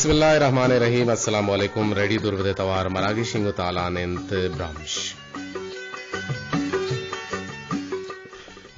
Bismillahirrahmanirrahim. Assalamu alaikum. Ready durvede tawar maragi shingo talanent brahmish.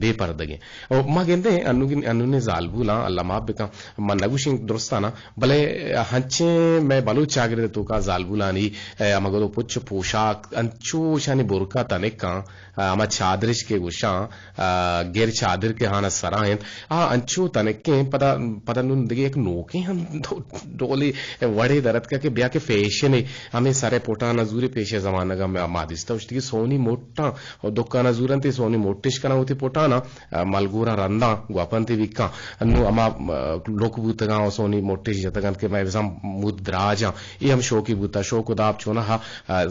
بے پردگی او ما گندے انو نے زالبولا اللہ ما بکا ما نگوشین درستانا بلے ہنچے میں بلو چاگر تو کا زالبولانی مگدو پچ پوشاک انچو شانی برکا تنکا اما چادرش کے گوشاں غیر چادر کے ہانا سرائیں انچو تنکیں پدا نون دگے ایک نوکے ہم ڈولی وڑے درد کا کہ بیا کے فیشن ہمیں سارے پوٹا نزوری پیش زمانہ کا مادستا وشتی سونی موٹا دکا نزورن تی سونی موٹش کنا ہوتی پوٹانا ملگورا رندا گواپنتی وکا انو اما لوک بوتگا سونی موٹش جتگن کے میں وزام مود دراجا یہ ہم شوکی بوتا شوک داب چونا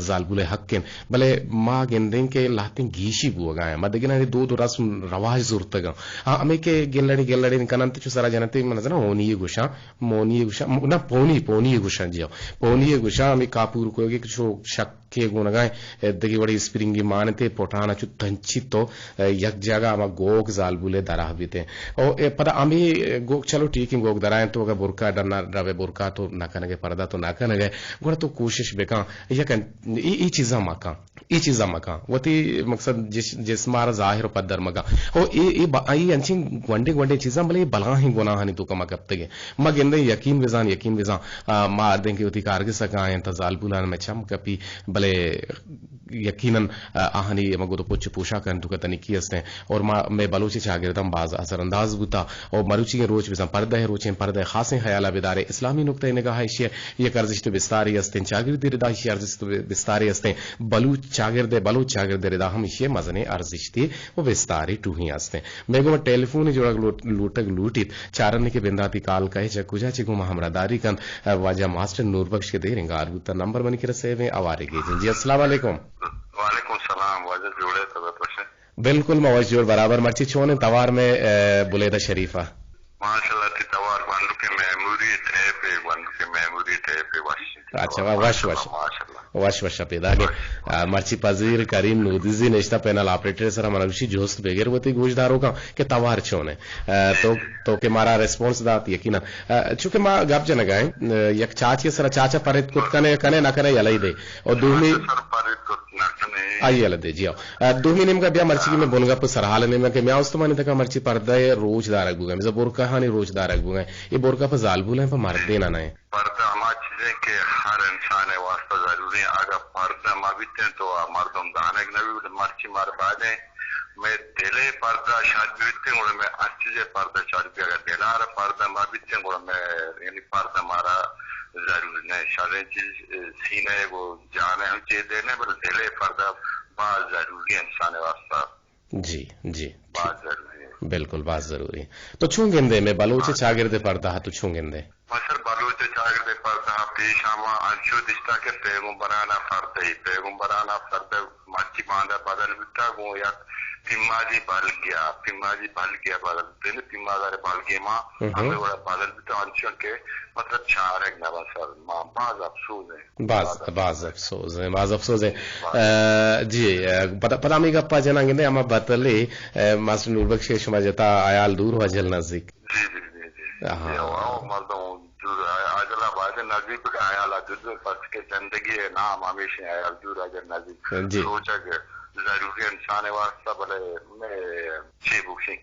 زالبول حقن بلے ما گندیں کے لاتے گیشی بو گا مدگنا دو رسم رواج زورتگا ہمیں کے گلڑی کننت چو سرا جنتے منظر ہونی گوشا مونی گوشا نہ پونی گوشا جیو پونی گوشا ہمیں کاپور کو چو شک کے گونگائیں دگی وڑی اسپرنگی مانتے پوٹانا چو تنچی تو یک جگہ اما گوک زالبولے درہ بیتے او پدا ہمیں گوک چلو ٹھیک ہے گوک درائیں تو اگر برکا ڈرنا روے برکا تو نہ کنگے پردہ تو نہ کنگے گوڑا تو کوشش بکا یکن ای چیزاں مکا وتی مقصد جس مارا ظاہر پدر مگا او ای انچین گونڈے چیزاں بلے بلا ہی گناہ نہیں تو کما کب گے ما گندے یقین وزان ما دیں کہ وتی کارگ سکا ہیں تزال بولان میں چم کپی بلے یقیناً آہنی مگو تو پوچھ پوشا کن تو کتنی کی ہستے اور میں بلوچی چاگردم باز اثر انداز بوتا اور مروچی کے روچ بزن پردہ روچیں پردہ خاصیں خیالہ بدارے اسلامی نقطہ نگاہ اشیاء یہ کرزش تو بستاری ہستیں چاگردی ردا اشیاء ارزش تو بستاری ہستیں بلوچ چاگردے ردا ہم اشیاء مزنے ارزش تھی وہ بستاری ٹوہی ہستیں میں گو ٹیلیفون جوڑا لوٹیت چارن کے بنداتی کال کہے چکوجا چکو ہمرا داری کن واجہ ماسٹر نور بخش کے دیر انگار بوتا نمبر بن کے رسے ہوئے آوارے گی جی السلام علیکم. وعلیکم السلام. واجہ جوڑے تھا بالکل مواج جوڑ برابر مرچی چھونے توار میں بلیدہ شریفہ ماشاءاللہ تی توار بندو کے میموری تے پہ اچھا وش پیدا گے مرچی پذیر کریم نودیزی نشتہ پینل آپریٹر سر منوشی جوست بغیر ہوتی گوشداروں کا کہ توار چھونے تو کہ مارا ریسپونس دات یقینا چونکہ ما گپ جن گئے یک چاچی سر چاچا پرت کت کنے نہ کرے یلئی دے اور دومی آئی یل دے جی دومی نیم کا بیا مرچی میں بولگا پہ سرحال نیم کہ میں اس تو مانی تھا مرچی پردہ روج دارک بو گئے مزا بورکا ہانی روج دارک بو گئے یہ بورکا پہ زال بولیں پہ مرد دینا نہ ہے پردہ ہما چیزیں کہ ہر انسان واسطہ ضروری ہے. اگر پردہ ما بیتے ہیں تو مردم دانک نبی مرچی مار بعدیں میں دلے پردہ شاد بیتے ہیں میں اچھے پردہ شاد بھی اگر دلار پردہ ما بیتے ہیں میں یعنی پردہ مارا ضروری نہیں شادیں چیز سینے کو جانے ہم چیز دینے پر دلے پردہ بہت ضروری ہے انسان واسطہ. جی بہت ضروری ہے, بالکل بات ضروری ہے. تو چھوں گندے میں بلوچ چاگردے پردہ تو چھوں گندے مثلا بلوچ چاگردے پردہ پیش آما انشو دشتا کے پیغمبرانا فرد مچی باندھا بدل بیتا گو یا پیمازی بل گیا بدل دل پیمازارے بل گیا ماں ہمیں بڑا بدل بیتا انشو کے مطلب چارک نبا سر ماں بعض افسوس ہے جی پتا می گپا جنا گندے اما بتلے ماسٹر نور بخش شما جتا عیال دور ہوا جل نزدیک جی مردوں آجلا باید نزدیک عیال دور پس کے زندگی نام ہمیشہ عیال دور آجل نزدیک سوچا کہ ضروری انسان واسطہ بلے میں چھ بکشیں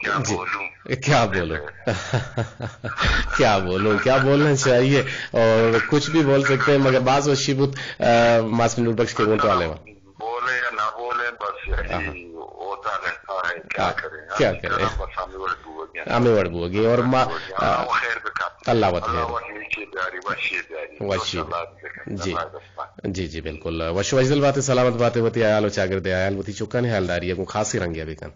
کیا بولنا چاہیے اور کچھ بھی بول سکتے ہیں مگر بعض وشی بت ماسٹر نور بخش کے گونٹو والے بولے یا نہ بولے بس یہی ہوتا رہتا ہے. کیا کریں ہمیں وڑ بو گی اور اللہ جی بالکل وش وجدل باتیں سلامت باتیں ہوتی آیال و چاگردے آیال ہوتی چکا نہیں حالداری ہے کو خاصی رنگیا بھی کن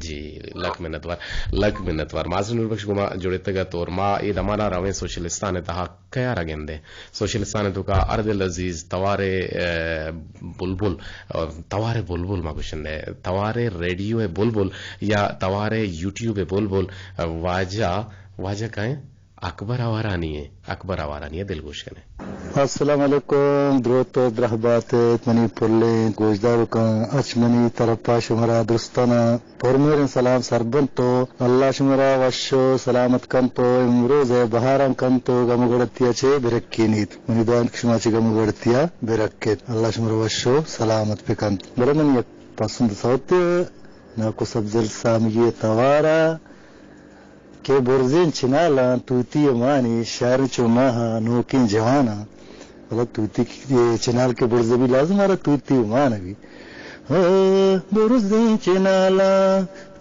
جی لک منتوار ماسٹر نور بخش گما جوڑے تگت اور ما اید امانا رویں سوشلستان تہا کیا رگندے سوشلستان تو کا ارد عزیز توارے بلبل ما گوشندے توارے ریڈیو بلبل یا توارے یوٹیوب بلبل واجہ کہیں اکبر آوارانی ہے دل گوش کنے. السلام علیکم دروت برحبات منی پرلے گوشدارو کا اچمنی طرفا شمرا درستانا پرمیر سلام سربن تو اللہ شمرا وشو سلامت کن تو امروز بہاران کن تو گمگڑتیا چھے برکی نیت منی دان کشما چھے گمگڑتیا برکت اللہ شمرا وشو سلامت پکن بلے من یک پسند سوت ناکو سبزل سامیه توارا که برزین چنالا توتی مانی شهر چماها نوکین جوانا مطلب توتی چنال کے برزے بھی لازم آ رہا توتی مانا بھی برزین چنالا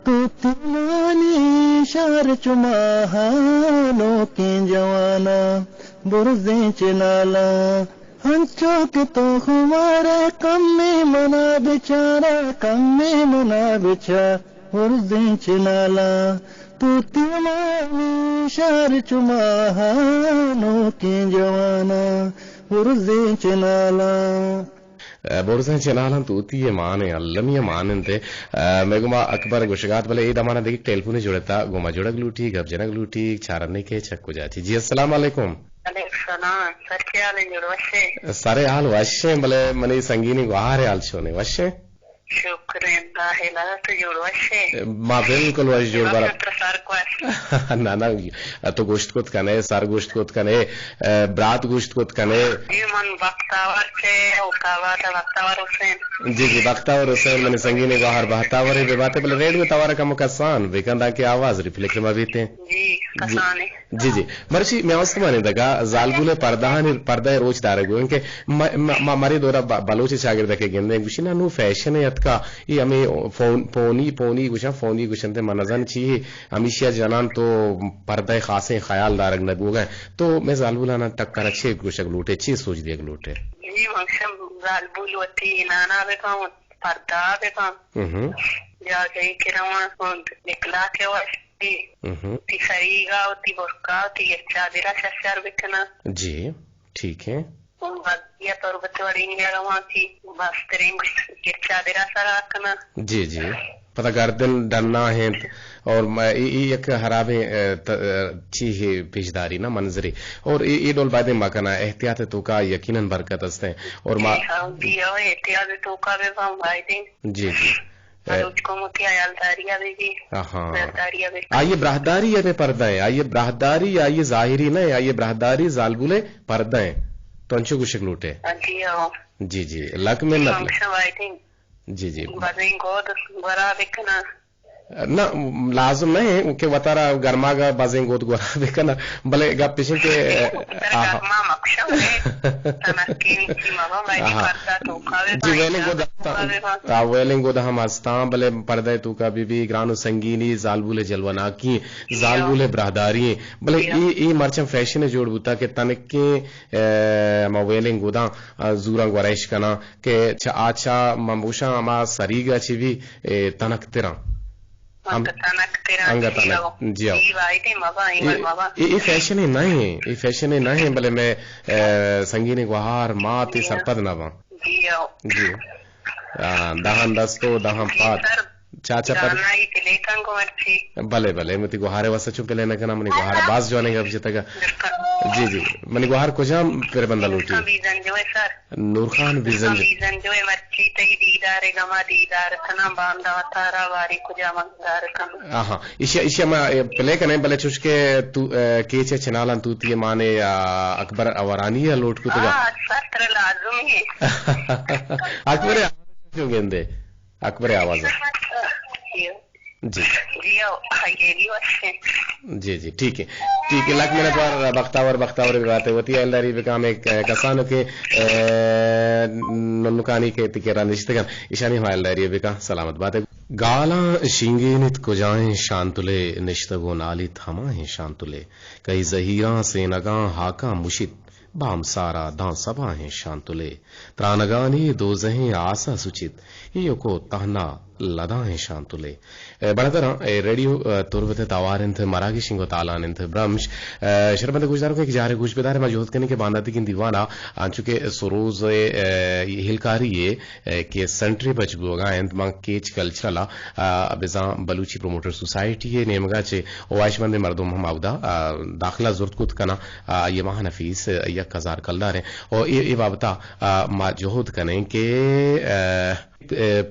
توتی مانی شهر چماها نوکین جوانا برزین چنالا ہنچو کہ تو ہمارے کم میں منا بیچارا کم میں منا بیچارا برزین چنالا توتی مانی شهر چماها نوکین جوانا برزین چنالا برزن چنالن توتی یہ مانے علمی ماننتے میگما اکبر گوشگات بلے اے دمانہ دیکھ ٹیلیفون جوڑتا گوما جوڑک لوٹی گب جنک لوٹی چارنے کے چکو جاتی. جی السلام علیکم. علیکم السلام. سر کیا حال ہے وشے؟ سارے حال وشے بلے منی سنگینی گوہارے حال چھونے وشے. شکر اللہ تو جوڑ وشے ما بالکل وش جوڑ برا نا نا تو گوشت کت کنے سر گوشت کت کنے برات گوشت کت کنے من بختاور سے اوکاوا دا بختاور حسین. جی جی بختاور حسین منی سنگینی گوہار بختاور بے باتیں بلے ریڈیو توارا کا مکسان ویکندا کی آواز ریفلیکٹر میں بیتے جی کسانے جی جی مرشی میں استمانے دگا زالگول پردہ روچ دارے گو کہ مری دورا بلوچ شاگرد کے گندے گوشنا نو فیشن کا یہ ہمیں پونی گوشن فونی گوشن تے منزن چی ہمیشہ جنان تو پردہ خاصے خیال دارک نگو گئے تو میں زالبولانا ٹکر اچھے گوشک لوٹے چی سوچ دیا لوٹے جی مکشم زالبول وتی نانا بکام پردہ بکام جا گئی کرمان نکلا کے وشتی تی خریگا تی برکا تی چادرہ ششر بکنا. جی ٹھیک ہے. یا تربت وڑی نگرمان تھی باسترین چادرہ سراکنا. جی جی پتہ گردن ڈننا ہے اور ایک حرابیں چیز پیشداری نا منظری اور یہ ڈول بادیں مکنا احتیاط تو کا یقیناً برکت ہستے ہیں اور جی احتیاط تو کا بھی ہم بھائی دیں. جی جی آئیے براہداری یا پردہ ہے آئیے براہداری یا یہ ظاہری نہ آئیے براہداری زالبولے پردہ ہیں تو انچو کو شکل اٹھے. جی جی لک میں جی جی نہ لازم نہیں کہ وطارا گرما گا بازیں گود گورا بکنا بلے گا پیشن کے جی ویلنگ گودا ہم آستان بلے پردے تو کا بی بی گرانو سنگینی زالبول جلونا کی زالبول براداری بلے ای مرچم فیشن جوڑ بوتا کہ تنکیں ما ویلنگ گودا زورا گوریش کنا کہ آچا ممبوشا اما سریگا چی بھی تنک تیران جی یہ فیشن ہی نہیں یہ فیشن ہی نہیں بلے میں سنگین گوہار ماں سرپد نہ جی دہن دستو دہن پات چاچا پر بلے بلے متی گوہارے واسطے چپے لینے کا نام منی گوہارے باز جو آنے گا بجے تک. جی جی منی گوہار کو جام پھر بندہ لوٹی نور خان بیزن جو ہے مرچی تی دیدار گما دیدار کنا باندھا تارا واری کو جام دار کنا. ہاں ایشیا میں پلے کنے بلے چوش کے تو کیچے چنالان تو تی مانے اکبر اورانی ہے لوٹ کو تو ساتر لازم ہے اکبر کیوں گندے اکبر آواز جی جی جی ٹھیک ہے ٹھیک ہے. لک منٹ پر بختاور بھی باتیں ہوتی ہے الداری بکام ایک کسانوں کے ننکانی کے تکیران رشتگان ایشانی ہوا الداری بکا سلامت باتیں گالاں شینگینت کو جائیں شانتلے نشتگو نالی تھمائیں شانتلے کئی زہیراں سے نگاں ہاکاں مشت بام سارا دان سبا ہیں شانتلے ترانگانی دو زہیں آسا سچت یہ کو تہنا لدا ہیں شانتلے. بڑا طرح ریڈیو تربت تاوارن تھے مراگی شنگو تالان تھے برمش شربت گوشداروں کے جارے گوش بدار میں جوہد کرنے کے بانداتی کی دیوانا آنچو کے سروز ہلکاری یہ کہ سنٹری بچ بوگا انت مانگ کیچ کلچرلا بزان بلوچی پروموٹر سوسائٹی ہے نیمگا چے اوائش مند مردم ہم آودا داخلہ زورت کت کنا یہ ماہ نفیس یک ہزار کلدار ہیں اور یہ بابتا ما جوہد کرنے کہ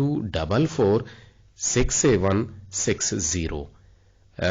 2446760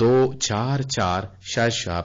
244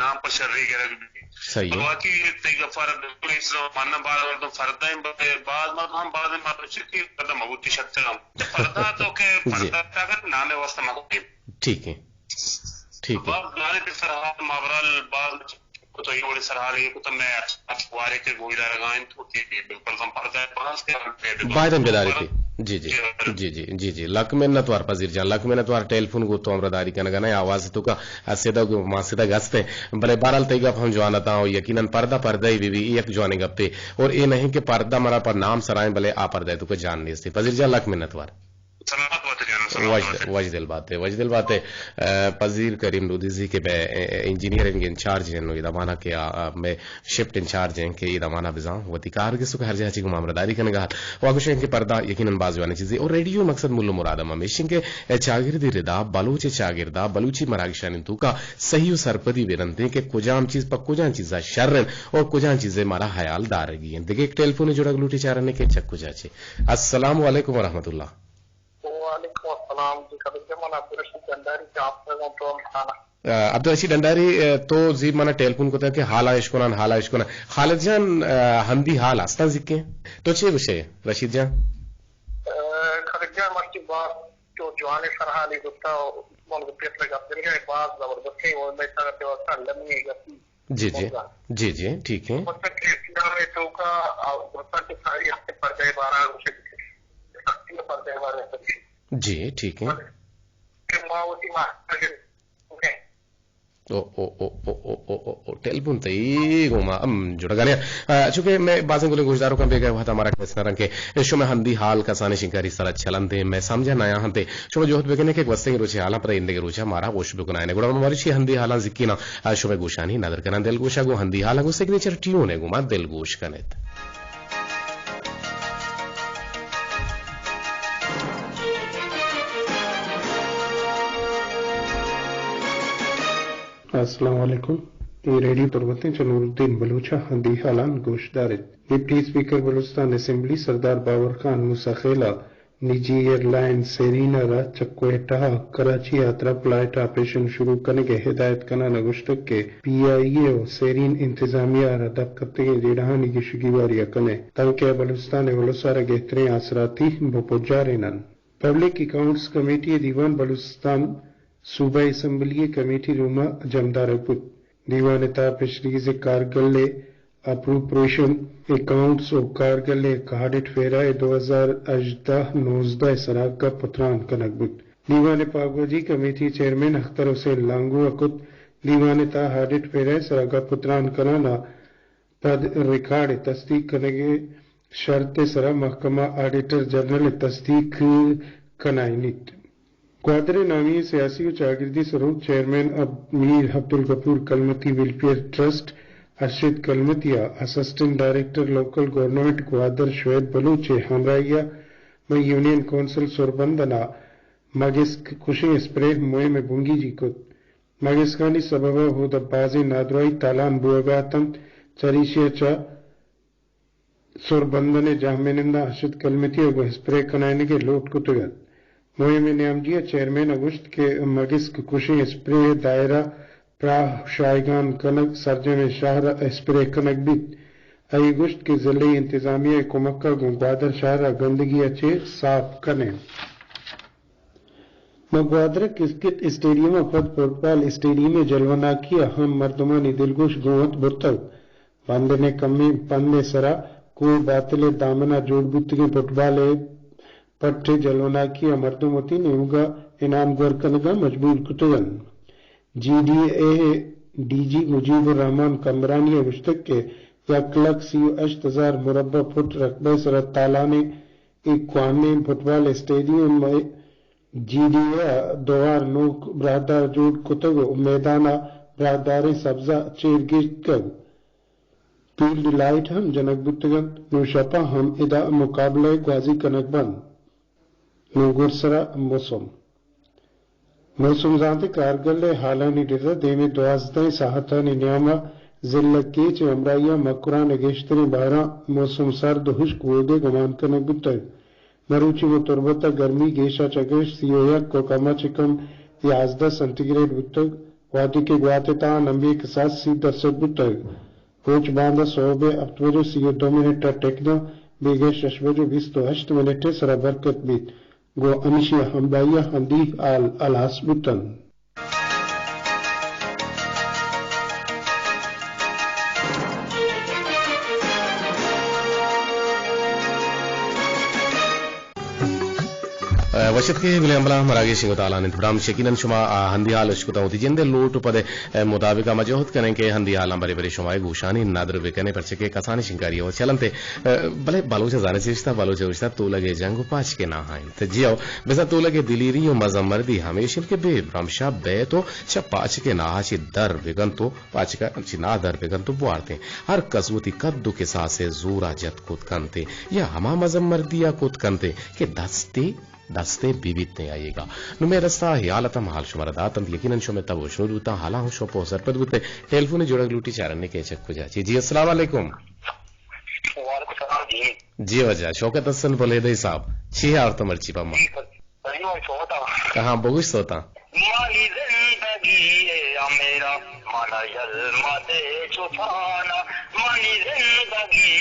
نام پر شرری گرگ صحیح باقی تیگا فرد پولیس ماننا بار فردائیں بعض ہم بعض چکی قدم ابوتی شکترم فردا تو کہ فردا طاقت نانے واسطہ مگوتی ٹھیک ہے ٹھیک ہے بعض گانے پر سرحال مابرال بعض تو یہ بڑے سرحال ہے تو میں اچھوارے کے گوئلہ رگائیں تو بالکل ہم فردا پاس کے باید بیداری تھی جی جی جی جی جی جی لک میں نتوار پذیر جان لک میں نتوار ٹیلیفون کو تو امرداری کا نگانا ہے آواز تو کا سیدھا ماں سیدھا گستے بلے بارال تیگا ہم جوانتا ہوں یقیناً پردہ پردہ ہی بھی ایک جوانے گپتے اور یہ نہیں کہ پردہ مرا پر نام سرائیں بلے آ پردہ تو کو جان نہیں پذیر جان لک میں نتوار وجدل بات ہے پذیر کریم لودھیزی کے انجینئرنگ انچارج ہیں یہ دمانا کے میں شفٹ انچارج ہیں کہ یہ دمانا بزاں وتی کار کے سو ہر جہاں کو معاملداری کرنے گا واگوش کے پردہ یقیناً بازوانی چیزیں اور ریڈیو مقصد ملو مرادم ہمیشہ کے چاگردی ردا بلوچ چاگردہ بلوچی مراگشانی تو کا صحیح سرپدی ورنتے کہ کجام چیز پر کجان چیزاں شرن اور کجان چیزیں مارا حیال دار رہی ہیں دیکھیں ایک ٹیلیفون جڑا گلوٹی چارنے کے چک کجا چے السلام علیکم ورحمۃ اللہ. وعلیکم السلام جی خبر عبدالرشید ڈنڈاری سے آپ سے عبدالرشید ڈنڈاری تو زی مانا ٹیلیفون کو تھا کہ حالا اشکنان خالد جان ہندی حال آستا ذکے تو چھے گوشے رشید جان خالد جان مرچی بات جو جوانے سرحالی گتا من کو پیس لگا دل گئے بات زبردستی وہ میں سارتے وقتا لمنی گتی جی جی جی جی ٹھیک ہے مطلب کہ اسلام میں تو کا گتا کی ساری ہفتے پر گئے 12 روشے سختی پر گئے 12 جی ٹھیک ہے ٹیلیفون تی گوما جڑا گانے چونکہ میں بازن کو گوشداروں کا بیگا ہوا تھا ہمارا کیسنا رنگ کے شو میں ہندی حال کا سانے شنکاری سارا چلن دے میں سمجھا نیا ہنتے شو میں جوہت بگنے کے وستے روچے حالا پر اندے روچا ہمارا گوش بگنا ہے گڑا ہماری چھ ہندی حالا ذکینا شو میں گوشانی نظر کرنا دل گوشا گو ہندی حالا گو سگنیچر ٹیون ہے گوما دل گوش کنت. السلام علیکم. یہ ریڈیو پروتیں چنور الدین بلوچا ہندی حالان گوشت دارد. ڈپٹی اسپیکر بلوچستان اسمبلی سردار باور خان مساخیلا نجی ایئر لائن سیرینا را چکویٹا کراچی یاترا فلائٹ آپریشن شروع کرنے کے ہدایت کنا نگوشتک کے پی آئی اے سیرین انتظامیہ را دقتے جیڑہانی کی شگیواری کنے تاکہ بلوچستان ولوسارا گہترین آسراتی بپوجارنن. پبلک اکاؤنٹس کمیٹی دیوان بلوچستان صوبہ اسمبلی کمیٹی روما جمدار پت دیوان تا پشریز کارگل اپروپریشن اکاؤنٹس اور کارگل کارڈٹ فیرائے 2018-19 سراغ کا پتران کنک بت. دیوان پاگوجی کمیٹی چیئرمین اختر حسین لانگو اکت دیوان تا ہارڈٹ فیرائے سراغ کا پتران کنانا پد ریکارڈ تصدیق کنگے شرط سرا محکمہ آڈیٹر جنرل تصدیق کنائنیت. کوادر نامی سیاسی و چاگردی سروک chairman Mir Abdul Ghafoor Kalmati welfare trust Arshad کلمتیا assistant director local government Gwadar Shoaib Baloch ہمراہیہ میں یونین کونسل سوربندنا مگسک خوشی اسپرے موئے میں بنگی جی کت مگسکانی سببہ ہو دبازی نادرائی تالان بوگاتم چریشیا چا سوربندنے جامنندہ ارشد کلمتیا کو اسپرے کنائنے کے لوٹ کتگت. مہم نیامجیہ چیئرمین اگست کے مگسک کشی اسپرے دائرہ پراہ شائگان کنک سرجن شاہرہ اسپرے کنک بیت ای گشت کے ضلعی انتظامیہ کمکہ گوادر شاہرہ گندگی اچھے صاف کنے. مگوادر کرکٹ اسٹیڈیم فٹ فٹ بال اسٹیڈیم جلونا کی اہم مردمانی دلگوش گوت برتو باندنے کمی پندے سرا کوئی باطل دامنا جوڑ بتگی فٹ بال پٹھے جلونا کی مردمتی نیوگا انعام گورکنگا مجبور کتگن. G D A D G Mujib ur Rahman Kamrani گشتک کے 1,68,000 مربع فٹ رقبے سرت تالانے اقوامی فٹ بال اسٹیڈیم میں جی ڈی اے دوار نوک برادر جوڑ کتگ میدانہ برادر سبزہ چیر گشتگ فیلڈ لائٹ ہم جنک بتگن نوشپا ہم ادا مقابلہ گوازی کنک بند. نوگرسرا موسم زانتے کارگل حالانی ڈرہ دیمی 12 ساحتانی نیامہ ضلع کیچ امرائیہ مکران گیشتری 12 موسم سرد حشک وودے گمان کنک بتر مروچی و تربتہ گرمی گیشا چگش 31 کو کما چکم 11 سنٹیگریڈ بتر Guatike Guateta Nambik Sassi Darsabutta Coach Banda Sobe Aptwaju Sigo Dominator Tekno Bigesh Ashwaju Visto Hashtuanete Sara Barkat Bit Go Anishia Hambaya Handi Al Hasbutan. وشت کے بلے امبلا مراگی شنگو تعالیٰ نے تبرام شکینن شما ہندی حال اشکتا ہوتی جندے لوٹ پدے مطابقہ مجہد کریں کہ ہندی حالاں بری بری شمائے گوشانی نادر بکنے پر چکے کسانی شنکاری ہو چلنتے بلے بلوچ زانے چیشتا بلوچ وشتا تو لگے جنگو پاچ کے نہ ہائیں تجیو بزا تو لگے دلیری و مزمردی ہمیشن کے بے برامشا بے تو چا پاچ کے نہ چی در بگن تو پاچ کا چی نہ در بگن تو بوارتے ہر قصوتی قدو کے ساسے زورا جت کود کنتے یا ہما مزمردیا کود کنتے کہ دستے بیبیت نہیں آئے گا نو میں رستا حیالتا محال شمارا داتم یقیناً شو میں تب شروع ہوتا حالا ہوں شو پو سرپد بوتے ٹیلیفونی جوڑا لوٹی چارنے کے چک کو جاچی جی السلام علیکم جی وجہ شوکت حسن بولے دے صاحب چی ہے اور تو مرچی پا ماں کہاں بگوش سوتا مالی زندگی میرا مانا یلما دے چھپانا مانی زندگی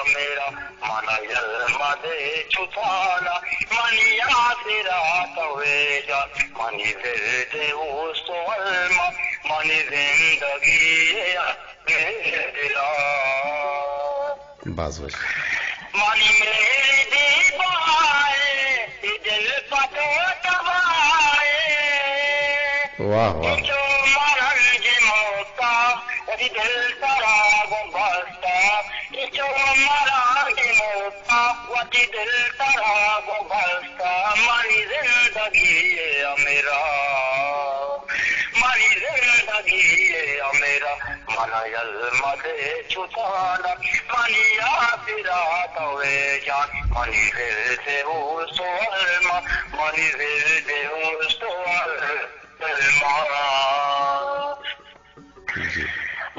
میرا مانا یلما دے چھپانا مانی آسرا توے جا مانی زردے اوستو علما مانی زندگی میرا باز وش مانی میری دیوائے دل پتو تبائے واہ واہ جو مرنج موتا وہی دل سرا گمبستا جو مرنج موتا وہی دل سرا گمبستا مانی زندگی ہے میرا مانی زندگی ہے میرا مانا یلما دے چھپانا مانی آسرا توے جان مانی دل سے ہو سوالما مانی دل سے ہو سوال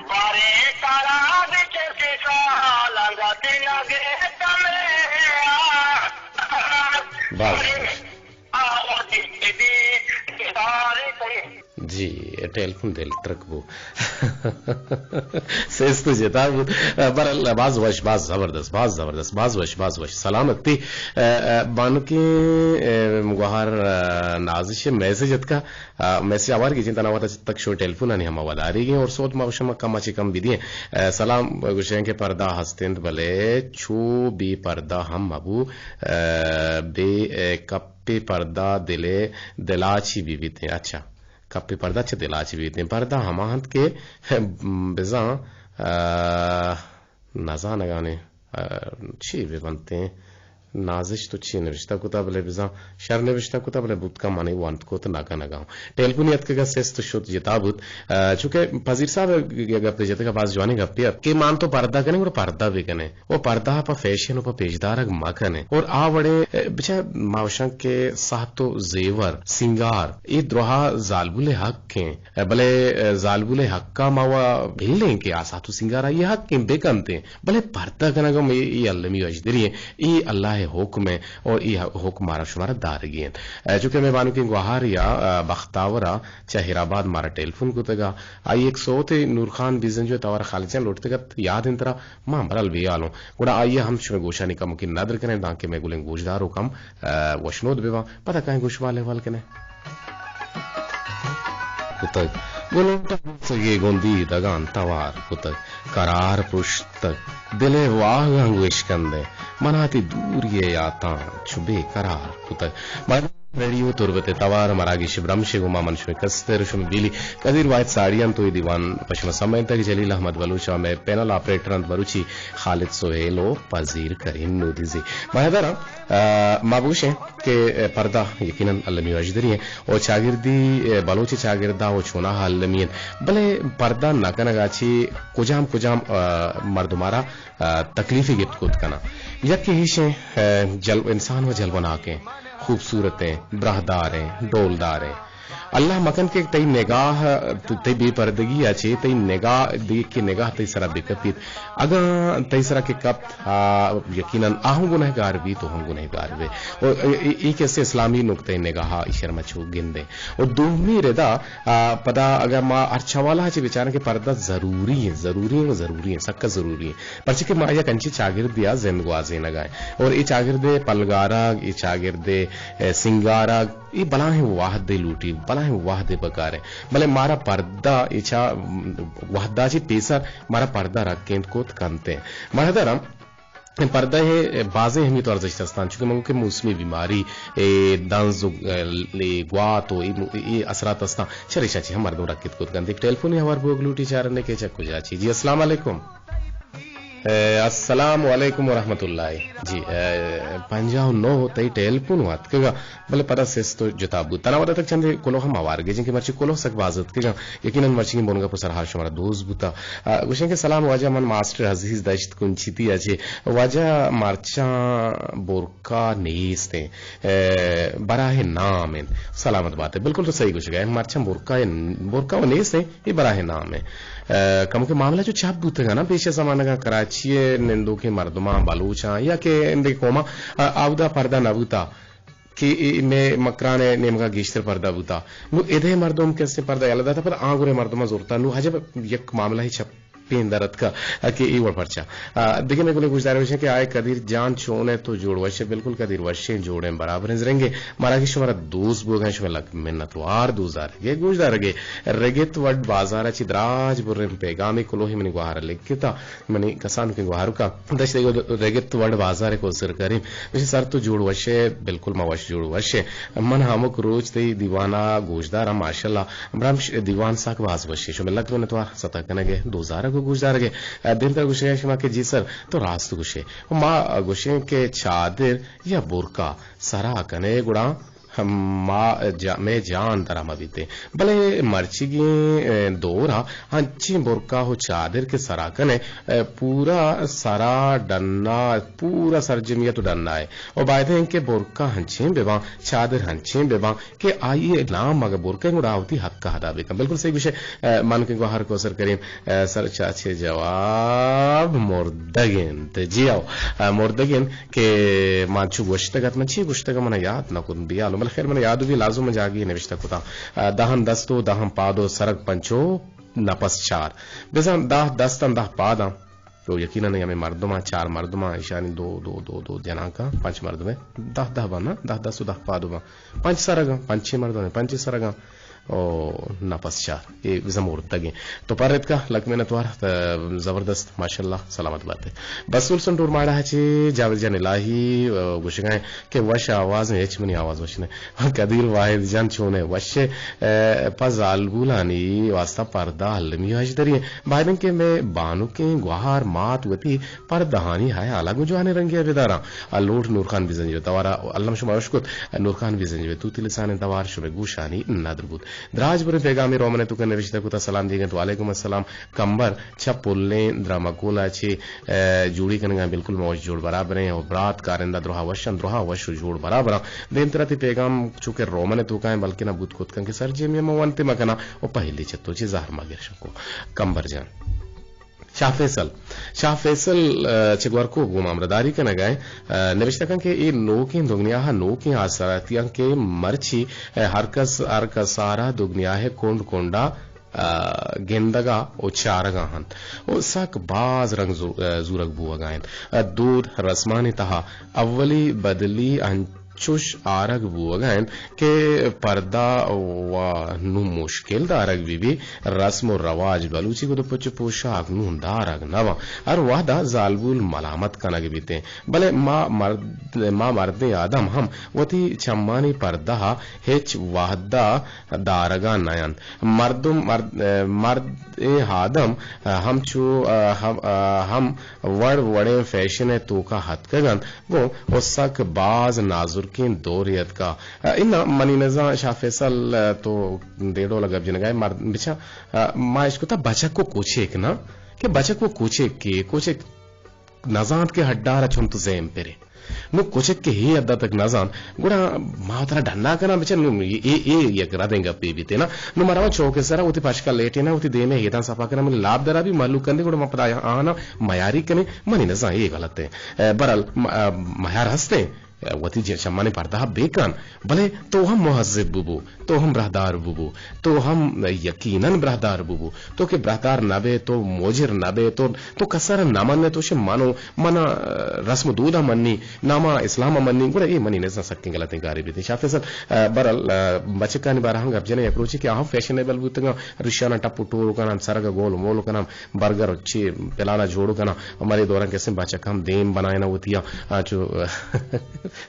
بارے تارا بچ سے سالانگا دن گے تمہیں جی ٹیلیفون دل ٹرک بو سیز تو جتا بود بر باز وش باز زبردست سلامتی بانکی مگوہر نازش میسیج کا میسیج آوار کی چنتا نواتا تک شو ٹیلیفون آنی ہم آواداری گئیں اور سوت ماوشم کم اچھی کم بھی دیں سلام گوشیں کے پردہ ہستند بلے چھو بی پردہ ہم مبو بے کپی پردہ دلے دلاچی بھی بیتے ہیں اچھا کپی پردہ چھ دلاچی بھی بیتے ہیں پردہ ہماہت کے بزاں نازا نگانے چھی بھی بنتے ہیں نازش تو چھی نوشتہ کتا بلے بزاں شر نوشتہ کتا بلے بود کا مانے وانت کو تو ناکا نگاؤں ٹیلیفونیت کے گا سیست شد جتا بود چونکہ پذیر صاحب گپتے جتے کا باز جوانے گپتے کہ مان تو پردہ کنے اور پردہ بھی کنے وہ پردہ پا فیشن و پا پیجدار اگ ما کنے اور آوڑے بچہ ماوشن کے ساتو زیور سنگار ای دروہا زالبول حق کیں بلے زالبول حق کا ماوا بھیلیں کہ آساتو سنگارا یہ حق کیں بے کنتے بلے پردہ کنگا میں ای علمی اجدری ہیں ای اللہ حکم ہے اور یہ حکم مارا شمارا دارگی ہیں چونکہ میں بانو کی گوہار یا بختاورا چاہیر آباد مارا ٹیلیفون کو تگا آئی ایک سوتے نور خان بیزن جو تاورا خالچان لوٹتے گا یاد انترا ماں برال بھی آلوں گوڑا آئیے ہم شمیں گوشانی کا ممکن نادر کریں دانکہ میں گولیں گوشداروں کم وشنود بیوا پتہ کہیں گوش والے وال کنے کتک گلوٹا سگے گوندی دگان توار کتک قرار پشتک دلے واہ گنگوش کندے مناتی دور یہ آتاں چھبے قرار کتک ریڈیو تربت توار مراگی شبرم شگو مامن شمی کستر شمی بیلی قدیر واحد ساڑیان توی دیوان پشم سمین تک جلیل احمد بلوچا میں پینل آپریٹران بروچی خالد سوہیلو پذیر کرین نو دیزی مہدرہ مابوش ہیں کہ پردہ یقیناً علمی وجدری ہیں اور چاگردی بلوچی چاگردہ و چوناہا علمین بلے پردہ ناکنگا چی کجام مردمارا تکلیفی گفت کود کنا یکی ہیشیں انسان و جلوناکیں خوبصورتیں برہداریں ڈولداریں اللہ مکن کے تئی نگاہ تئی بے پردگی اچے تئی نگاہ دیکھ کے نگاہ تئی سرا بکپیت اگر تئی سرا کے کپ یقیناً آہوں گنہگار بھی تو ہم گنہگار ہوئے اور ایک ایسے اسلامی نقطۂ نگاہ ایشر مچھو گندے اور دومی ردا پدا اگر ماں ارچھوالا چے بیچارے کے پردہ ضروری ہے سکا ضروری ہے پرچہ کہ ماں یا کنچی چاگرد دیا زندگوازے نگائیں اور ای چاگرد پلگاراگ ای چاگرد سنگاراگ یہ بلا ہے واحد دے لوٹی بلا ہے واحد بکار ہے بلے مارا پردہ ایچا وحدہ چی پیسر مارا پردہ رکھیں کوت کنتے ہیں مارا درم پردہ ہے بازیں ہمیں تو ارزش دستان چونکہ منگو کہ موسمی بیماری دنز گوات یہ اثرات استان چرے چاچی ہم مردوں رکھت کوت کنتے ایک ٹیلیفون ہمار بوگ لوٹی چارنے کے چکو جاچی جی السلام علیکم السلام علیکم ورحمۃ اللہ جی 59 تئی ٹیلیفون وات کے گا بلے پتہ سیس تو جتابو تنا ودا تک چند کولو ہم آوار گے جن کے مرچی کولو سک بازت کے گا یقیناً مرچی کی بونگا پسر ہار شمارا دوست بوتا گوشن کے سلام واجہ من ماسٹر عزیز داشت کنچیتی اجے واجہ مارچا بورکا نیستے براہ نام سلامت بات ہے بالکل تو صحیح گوش گئے مارچا بورکا و نیستے یہ براہ نام ہے کم کے معاملہ جو چھاپ بوتے گا نا پیش زمانہ کا کراچی نندو کے مردماں بلوچاں یا کہ اندے قوما آودا پردہ نبوتا کہ میں مکران نیم کا گیشتر پردہ بوتا نو ادھے مردم کیسے پردہ یالدہ تھا پر آنگورے مردمہ زورتا نو حجب یک معاملہ ہی چھپ پیندرت کا کہ ای ور پرچا دیکھیں میں کچھ دار ہوشے کہ آئے قدیر جان چونے تو جوڑ وشے بالکل قدیر وشے جوڑیں برابر رہیں گے مارا کی شمارا دوست بو گئے شمار لگ منتوار دوزار گے گوش دار گے رگت وڈ بازار چی دراج برم پیغامی کلوہی منی گوہارا لکھتا منی کسان کے گوہارو کا دشت رگت وڈ بازار کو سر کریم ویسے سر تو جوڑ وشے بالکل موش جوڑ وشے من ہمک روچ تی دیوانا گوش دارا ماشاءاللہ برام دیوان ساک باز وشے شمار لگ منتوار ستا کنگے دوزار کو گوشدار گے دن تر گوشے شما کے جی سر تو راست گوشے ماں گوشے کے چادر یا بورکا سرا کنے گڑا میں جان ترا مبیتے بلے مرچی کی دورا ہنچی بورکا ہو چادر کے سرا کنے پورا سرا ڈننا پورا سرجمیت ڈننا ہے اور بائد ہیں کہ بورکا ہنچیں بیباں چادر ہنچیں بیباں کہ آئیے نام مگر بورکا گوڑا ہوتی حق کا ہدا بیکم بالکل صحیح گوشے من کے گوہر کو سر کریم سر چاچے جواب مردگن جی آؤ مردگن کہ مانچو گوشتگت من چی گوشتگا من یاد نکن بیالو مل خیر من یادو بھی لازم جاگی نوشتہ کتا دہن دستو دہن پادو سرک پنچو نپس چار بزن دستن پادا تو یقیناً ہمیں مردمہ 4 مردمہ ایشانی دو جنا کا 5 مردمہ 10 بنا 10 پادو 5 سرگا 5 مردمہ 5 سرگا او نپس چار یہ زمور تگیں تو پارت کا لگ میں نتوار زبردست ماشاءاللہ سلامت بات ہے بسول سن ٹور ماڑا ہے چی جاوید جان الہی گوشگائیں کہ وش آواز ہے چمنی آواز وشنے قدیر واحد جان چونے وش پز الگولانی واسطہ پردہ علمی حجدری بائدن کے میں بانو کے گوہار مات وتی پردہانی ہے الگ جوانے رنگی ودارا لوٹ نور خان بھی زنجو توارا علم شما وشکت نور خان بھی زنجو توتی لسان توار شب گوشانی نادر بود دراج بر پیغامی رومنے تو کنے رشتہ کو سلام دیگے تو علیکم السلام کمبر چھپ پلنے دراما کولا چھ جوڑی کنگا بالکل موج جوڑ برابر ہیں اور برات کارندہ دروہا وش جوڑ برابر دین طرح تی پیغام چونکہ رومنے تو کہیں بلکہ نہ بود کت کن کے سر جیمی موانتی مکنا اور پہلی چھتو چھ زہر مگر شکو کمبر جان شاہ فیصل چگوار کو گمامرداری کا نگائیں نوشتہ کن کہ یہ نوکیں دگنیا نوکیں آسارتیاں کے مرچی ہر سارا دگنیا ہے کونڈ کونڈا گندگا او چارگا ہن او سک باز رنگ زورگ بو گائیں دودھ رسمانی تہا اولی بدلی چوش آرگ بو گائن کہ پردہ و نو مشکل دارگ بھی رسم و رواج بلوچی کو تو پچ پوشاک نو دارگ نوا اور وحدہ ظالبول ملامت کنگ بیتے بلے ما مرد آدم ہم وتی چمانی پردہ ہچ وحدہ دارگا نیان مرد آدم ہم چو ہم وڑے فیشن تو کا حد کگن وہ اسک باز نازر کی دوریت کا ان منی نظام شاہ فیصل تو ڈیڑھو لگا جنگائے بچا ما اس کو تا بچک کو کوچیک نا کہ بچک کو کوچیک کی کوچیک نظام کے ہڈارا چھم تو زیم پیرے نو کوچک کے ہی ادھا تک نازان گوڑا ماں ترا ڈھنا کنا بچے یک را دیں گا پی بیتے نا نو مراو چوکے سرا ہوتی پاشکا لیٹے نا ہوتی دینے ہیدان صفا کنا ملی لاب درا بھی محلوک کرنے گوڑا ماں پتا آنا میاری کنے منی نزان یہ غلط ہے برال میار ہستے وتی شمانے پردہ بیکان بھلے تو ہم مہذب بوبو تو ہم برہدار بوبو تو ہم یقیناً برہدار بوبو تو کہ برہدار نہ بے تو موجر نہ بے تو کسر نہ مننے تو شے مانو منا رسم دودہ مننی ناما اسلام مننی گوڑا یہ منی نزا سکیں غلطیں کاری بھی تھی شاہ فیصل برال بچکانی بارا ہم گپ جنے اپروچی کہ آہم فیشنیبل بوتنگا رشانہ ٹپو ٹورو کنا سرگا گول مولو کنا برگر چی پلانا جوڑو کنا ہمارے دوران کیسے بچکا ہم دین بنائے نا ہوتیا جو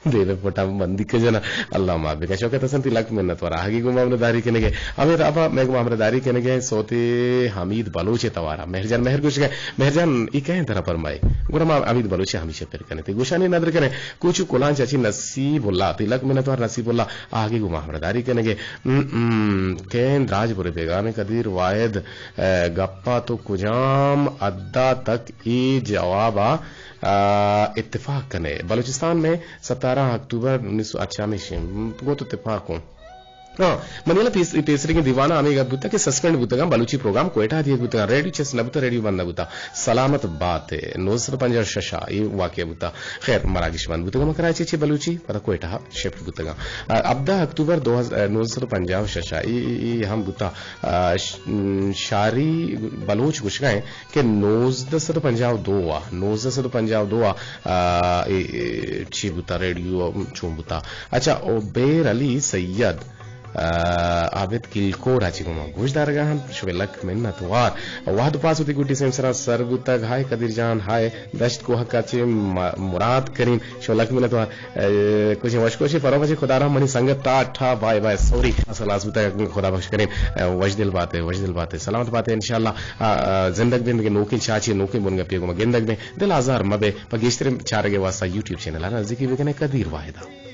دیوے پوٹا بندی کے جنا اللہ معافی کا شوکت حسن تلک منت ورا ہگی کو معاملداری کنے گئے امیر ابا میں معاملداری کنے گئے سوتے حمید بلوچ توارا مہرجان مہر گوش گئے مہرجان ای کہیں طرح فرمائے گورا ما حمید بلوچ ہمیشہ پھر کنے تے گوشانی نظر کنے کچھ کولان چاچی نصیب اللہ تلک منت ور نصیب اللہ ہگی کو معاملداری کنے گئے کین راج پورے بیگانے قدیر واحد گپا تو کجام ادا تک ای جوابا اتفاق کنے بلوچستان میں 17 اکتوبر 1998 وہ تو اتفاق ہوں منیلا تیسری کی دیوانہ آنے گا بوتا کہ سسپینڈ بوتا گا بلوچی پروگرام کوئٹہ دیا بوتا گا ریڈیو چیس نبوتا ریڈیو بند بوتا سلامت بات ہے 950 ششا یہ واقعہ بوتا خیر مراکش بند بوتا گا مکراچی چی بلوچی پتا کوئٹہ شفٹ بوتا گا 17 اکتوبر 950 ششا یہ ہم بوتا شاری بلوچ کچھ گئے کہ 1952 چی بوتا ریڈیو چون بوتا اچھا عبیر علی سید عابد کلکو راچی گما گوش دارگاہ ہم شوے لک منت وار وحد پاس ہوتی گوٹی سے امسرا سربو تک ہائے قدیر جان ہائے دشت کو حقا چی مراد کریم شوے لک منت وار کچھ وشکوشی فروغ چی خدا رحم منی سنگت تا اٹھا بائے بائے سوری سلاس بوتا خدا بخش کریم وجدل بات ہے سلامت بات ہے انشاءاللہ زندگ دن کے نوکی چاچی نوکی بنگا پیگو گندگ دن دل آزار مبے پگیشتر چارگے واسطہ یوٹیوب چینل آنا ذکی بکنے قدیر واحدہ